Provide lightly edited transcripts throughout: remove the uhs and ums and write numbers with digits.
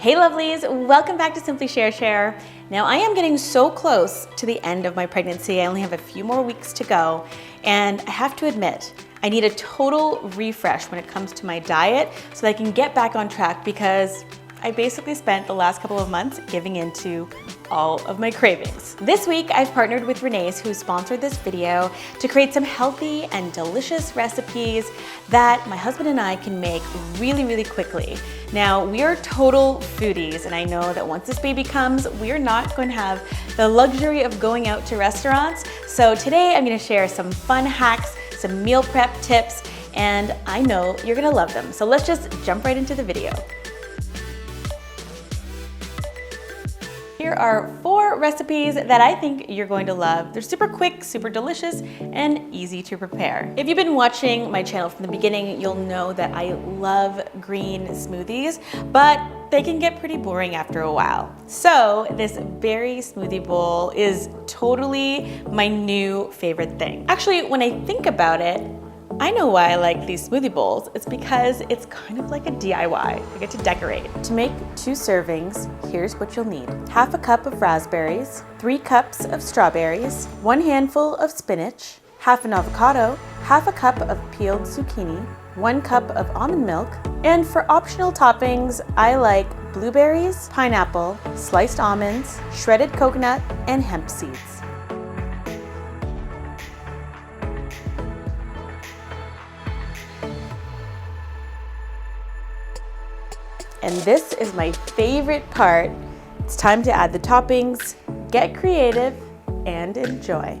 Hey lovelies, welcome back to Simply Share Share. Now I am getting so close to the end of my pregnancy. I only have a few more weeks to go, and I have to admit, I need a total refresh when it comes to my diet so that I can get back on track, because I basically spent the last couple of months giving into all of my cravings. This week, I've partnered with Renee, who sponsored this video, to create some healthy and delicious recipes that my husband and I can make really quickly. Now, we are total foodies, and I know that once this baby comes, we are not going to have the luxury of going out to restaurants. So today, I'm gonna share some fun hacks, some meal prep tips, and I know you're gonna love them. So let's just jump right into the video. Here are 4 recipes that I think you're going to love. They're super quick, super delicious, and easy to prepare. If you've been watching my channel from the beginning, you'll know that I love green smoothies, but they can get pretty boring after a while. So this berry smoothie bowl is totally my new favorite thing. Actually, when I think about it, I know why I like these smoothie bowls. It's because it's kind of like a DIY. I get to decorate. To make 2 servings, here's what you'll need. Half a cup of raspberries, 3 cups of strawberries, 1 handful of spinach, half an avocado, half a cup of peeled zucchini, 1 cup of almond milk, and for optional toppings, I like blueberries, pineapple, sliced almonds, shredded coconut, and hemp seeds. And this is my favorite part. It's time to add the toppings, get creative, and enjoy.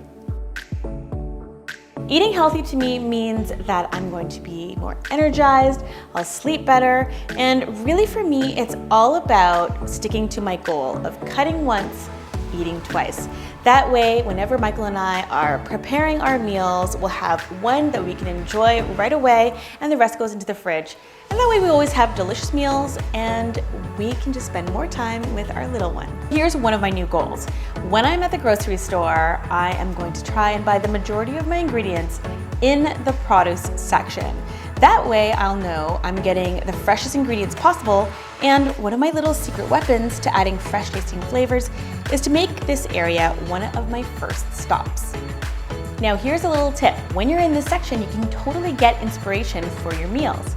Eating healthy to me means that I'm going to be more energized, I'll sleep better, and really for me, it's all about sticking to my goal of cutting once, eating twice. That way, whenever Michael and I are preparing our meals, we'll have one that we can enjoy right away, and the rest goes into the fridge. And that way we always have delicious meals, and we can just spend more time with our little one. Here's one of my new goals. When I'm at the grocery store, I am going to try and buy the majority of my ingredients in the produce section. That way I'll know I'm getting the freshest ingredients possible, and one of my little secret weapons to adding fresh tasting flavors is to make this area one of my first stops. Now here's a little tip. When you're in this section, you can totally get inspiration for your meals.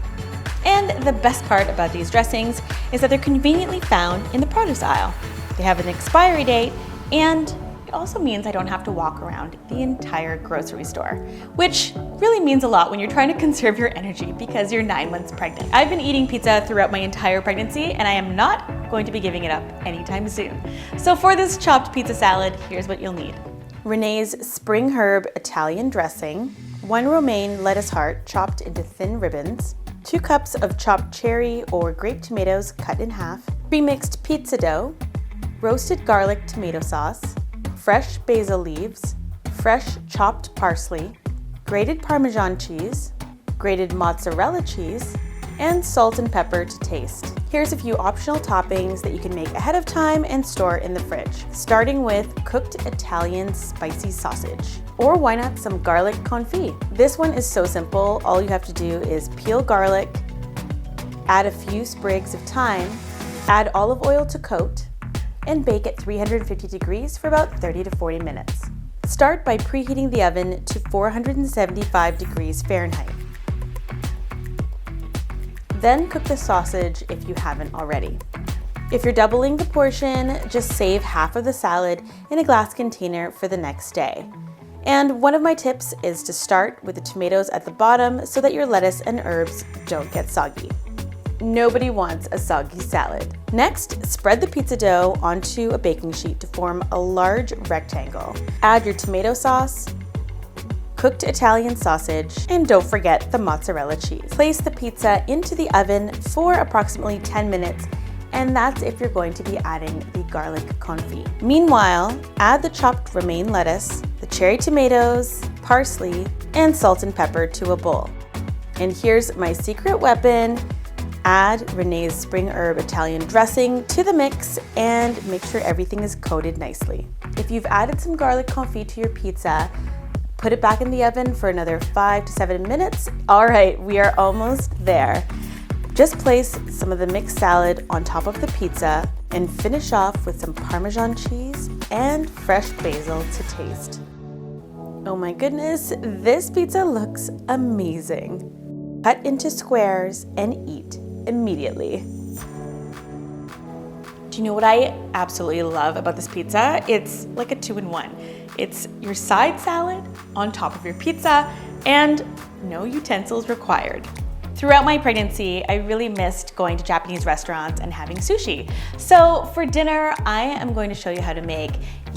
And the best part about these dressings is that they're conveniently found in the produce aisle. They have an expiry date, and it also means I don't have to walk around the entire grocery store, which really means a lot when you're trying to conserve your energy because you're 9 months pregnant. I've been eating pizza throughout my entire pregnancy, and I am not going to be giving it up anytime soon. So for this chopped pizza salad, here's what you'll need. Renee's spring herb Italian dressing, 1 romaine lettuce heart chopped into thin ribbons, 2 cups of chopped cherry or grape tomatoes cut in half, premixed pizza dough, roasted garlic tomato sauce, fresh basil leaves, fresh chopped parsley, grated Parmesan cheese, grated mozzarella cheese, and salt and pepper to taste. Here's a few optional toppings that you can make ahead of time and store in the fridge, starting with cooked Italian spicy sausage. Or why not some garlic confit? This one is so simple. All you have to do is peel garlic, add a few sprigs of thyme, add olive oil to coat, and bake at 350 degrees for about 30 to 40 minutes. Start by preheating the oven to 475 degrees Fahrenheit. Then cook the sausage if you haven't already. If you're doubling the portion, just save half of the salad in a glass container for the next day. And one of my tips is to start with the tomatoes at the bottom so that your lettuce and herbs don't get soggy. Nobody wants a soggy salad. Next, spread the pizza dough onto a baking sheet to form a large rectangle. Add your tomato sauce, cooked Italian sausage, and don't forget the mozzarella cheese. Place the pizza into the oven for approximately 10 minutes, and that's if you're going to be adding the garlic confit. Meanwhile, add the chopped romaine lettuce, the cherry tomatoes, parsley, and salt and pepper to a bowl. And here's my secret weapon. Add Renee's spring herb Italian dressing to the mix and make sure everything is coated nicely. If you've added some garlic confit to your pizza, put it back in the oven for another 5 to 7 minutes. All right, we are almost there. Just place some of the mixed salad on top of the pizza and finish off with some Parmesan cheese and fresh basil to taste. Oh my goodness, this pizza looks amazing. Cut into squares and eat immediately. Do you know what I absolutely love about this pizza? It's like a 2-in-1. It's your side salad on top of your pizza and no utensils required. Throughout my pregnancy, I really missed going to Japanese restaurants and having sushi. So for dinner, I am going to show you how to make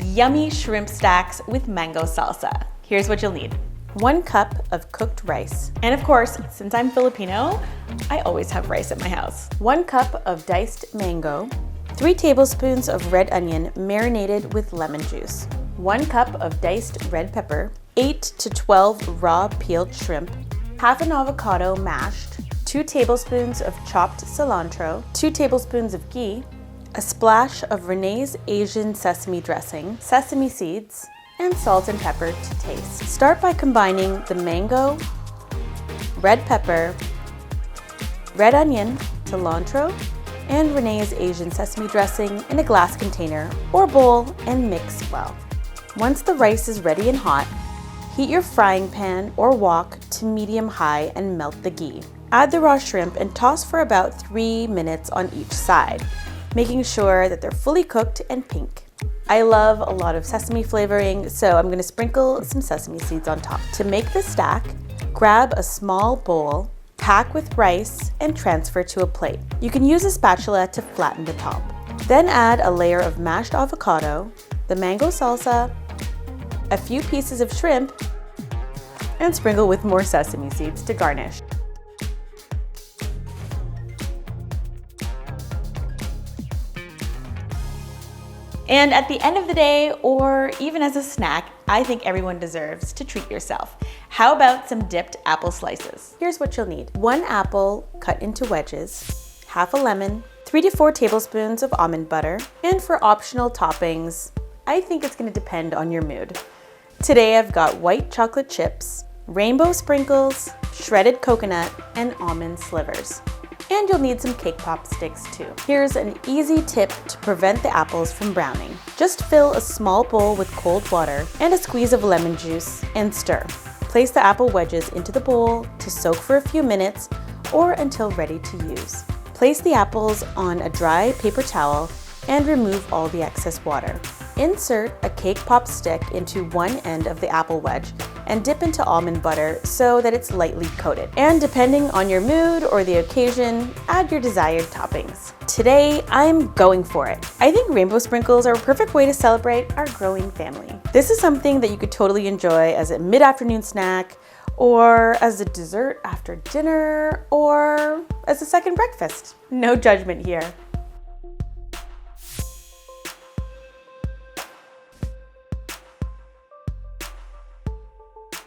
yummy shrimp stacks with mango salsa. Here's what you'll need. 1 cup of cooked rice. And of course, since I'm Filipino, I always have rice at my house. 1 cup of diced mango. 3 tablespoons of red onion marinated with lemon juice. 1 cup of diced red pepper. 8 to 12 raw peeled shrimp. Half an avocado mashed, 2 tablespoons of chopped cilantro, 2 tablespoons of ghee, a splash of Renee's Asian sesame dressing, sesame seeds, and salt and pepper to taste. Start by combining the mango, red pepper, red onion, cilantro, and Renee's Asian sesame dressing in a glass container or bowl and mix well. Once the rice is ready and hot, heat your frying pan or wok to medium-high and melt the ghee. Add the raw shrimp and toss for about 3 minutes on each side, making sure that they're fully cooked and pink. I love a lot of sesame flavoring, so I'm going to sprinkle some sesame seeds on top. To make the stack, grab a small bowl, pack with rice, and transfer to a plate. You can use a spatula to flatten the top. Then add a layer of mashed avocado, the mango salsa, a few pieces of shrimp, and sprinkle with more sesame seeds to garnish. And at the end of the day, or even as a snack, I think everyone deserves to treat yourself. How about some dipped apple slices? Here's what you'll need. 1 apple cut into wedges, half a lemon, 3 to 4 tablespoons of almond butter, and for optional toppings, I think it's going to depend on your mood. Today I've got white chocolate chips, rainbow sprinkles, shredded coconut, and almond slivers. And you'll need some cake pop sticks too. Here's an easy tip to prevent the apples from browning. Just fill a small bowl with cold water and a squeeze of lemon juice and stir. Place the apple wedges into the bowl to soak for a few minutes or until ready to use. Place the apples on a dry paper towel and remove all the excess water. Insert a cake pop stick into one end of the apple wedge and dip into almond butter so that it's lightly coated. And depending on your mood or the occasion, add your desired toppings. Today, I'm going for it. I think rainbow sprinkles are a perfect way to celebrate our growing family. This is something that you could totally enjoy as a mid-afternoon snack, or as a dessert after dinner, or as a second breakfast. No judgment here.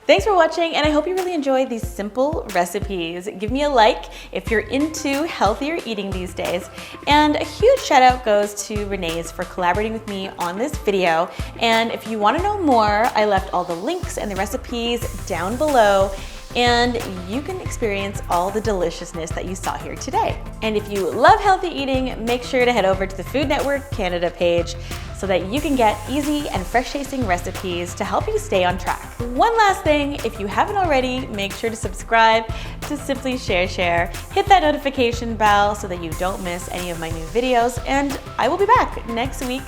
Thanks for watching, and I hope you really enjoyed these simple recipes. Give me a like if you're into healthier eating these days. And a huge shout out goes to Renee's for collaborating with me on this video. And if you want to know more, I left all the links and the recipes down below, and you can experience all the deliciousness that you saw here today. And if you love healthy eating, make sure to head over to the Food Network Canada page so that you can get easy and fresh tasting recipes to help you stay on track. One last thing, if you haven't already, make sure to subscribe to Simply Share Share. Hit that notification bell so that you don't miss any of my new videos, and I will be back next week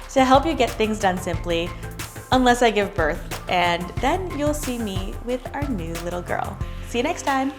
to help you get things done simply, unless I give birth, and then you'll see me with our new little girl. See you next time.